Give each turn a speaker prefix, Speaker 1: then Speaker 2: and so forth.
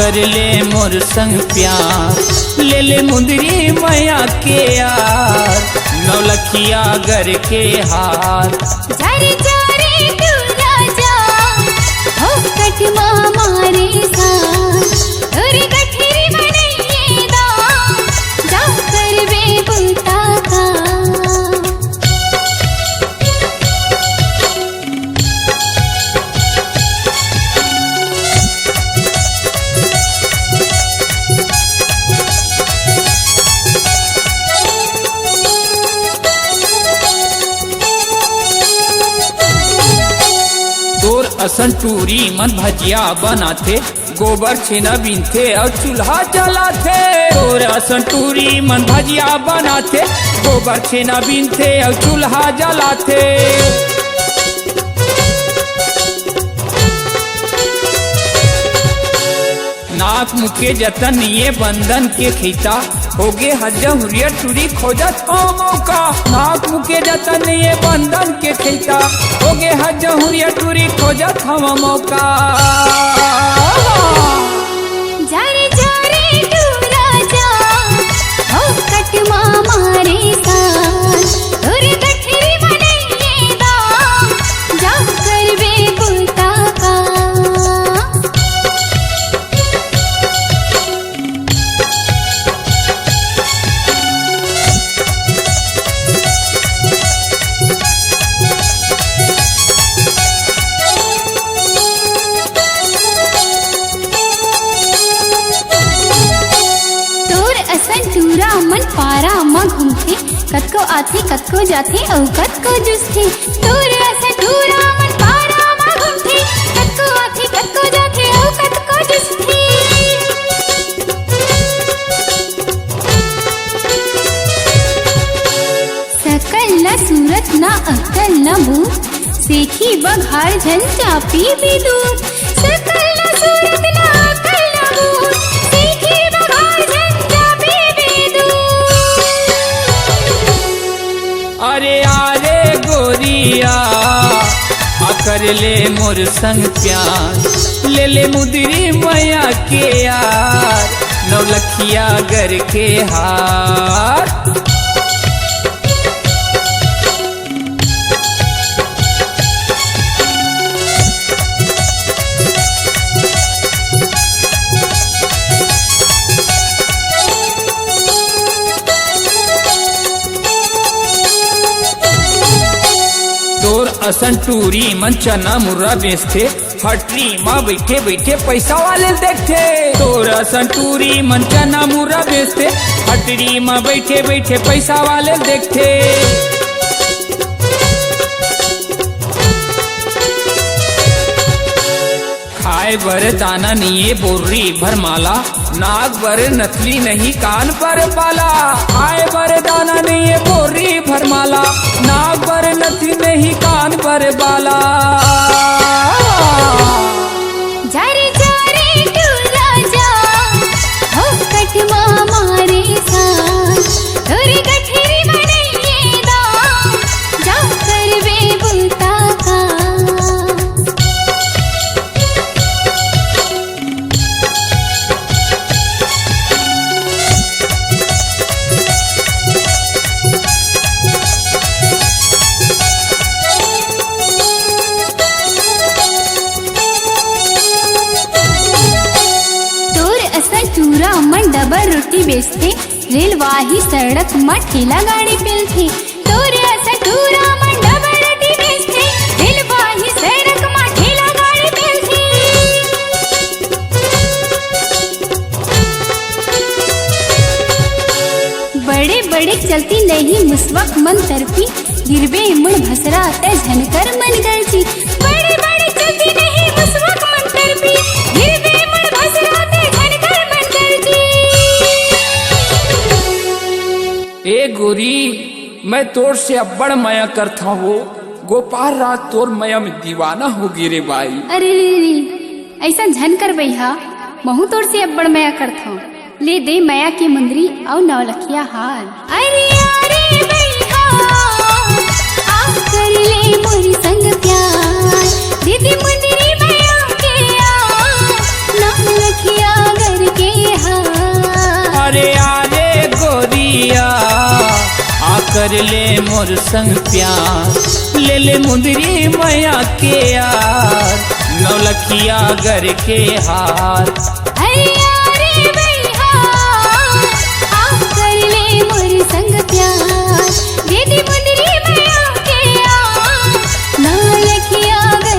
Speaker 1: कर ले मोर संग प्यार, ले ले मुंदरी मैया के यार, नौलखिया गर के हार।
Speaker 2: जारे जारे तू राजा हो कटमा मारे साथ और गठरी बनइए दा जा करवे बुता का।
Speaker 1: असन टूरी मन भजिया बनाथे, गोबर छेना बीनथे और चूल्हा जलाथे। तोर असन टूरी मन भजिया बनाथे, गोबर छेना बीनथे और चूल्हा जलाथे। नाक मुके जतन ये बंधन के खीता, होगे हजहुरिया टूरी खोजत हो मौका। नाक मुके जतन ये बंधन के खीता, होगे हजहुरिया टूरी खोजत हम मौका।
Speaker 2: जारे जारे तू राजा हो कटमा मारे साथ और गठरी बनइए दा जा करवे बुता का। मन पारा म घूमथे, कतको आथे कतको जाथे और कतको जुसथे। तोर असन टूरा मन पारा म घूमथे, कतको आथे कतको जाथे और कतको जुसथे। सकल न सूरत न अक्कल न बूथ, सेखी बघार झन चापी भी दूर। सकल न सूरत न अक्कल न बूथ, सेखी बघार झन चापी भी दूर।
Speaker 1: अरे आरे गोरिया कर ले मोर संग प्यार, ले ले मुदरी मैया के यार, नौलखिया गर के हार। असन टूरी मन चना मुर्रा बेचथे, फटरी माँ बैठे बैठे पैसा वाले देखथे। तोर असन टूरी मन चना मुर्रा बेचथे, फटरी माँ बैठे बैठे पैसा वाले देखथे। खाए बर दाना नहीं बोर्री भर माला, नाक बर नथली नहीं कान पर बाला। खाए बर दाना नहीं बोर्री भर माला, नाक बर नथली नहीं कान पर बाला।
Speaker 2: जारे जारे तू राजा हो कटमा मारे साथ और गठरी बनइए दा जा करवे बुता का। मन डबर रोटी बेचथे, रेलवाही सड़क म ठेला गाड़ी पेलथे। तोरे असन टूरा मन डबर रोटी बेचथे, रेलवाही सड़क म ठेला गाड़ी पेलथे। बड़े बड़े चलती नहीं मुस्वक मन तरफी, गिरबे मुड़ भसरा ते झनकर मन गलची। बड़े बड़े चलती नहीं मुस्वक मन तरफी, गिरबे मुड़ भसरा ते झनकर मन गलची।
Speaker 1: ए गोरी मैं तोर से अब्बड़ माया करता हो, गोपाल रात तोर माया में दीवाना हो गिरे बाई।
Speaker 2: अरे ऐसा झन कर बैहा, महू तोर से अब्बड़ माया करता हूँ। ले दे माया की मुंदरी और नौलखिया हाल। अरे अरे बैहा आ कर ले मोरी संग प्यार, दे दे मुंदरी माया के आ नौलखिया
Speaker 1: कर ले मोर संग प्यार, ले ले मुंदरी मैया के यार, नौलखिया गर के हार।
Speaker 2: अरे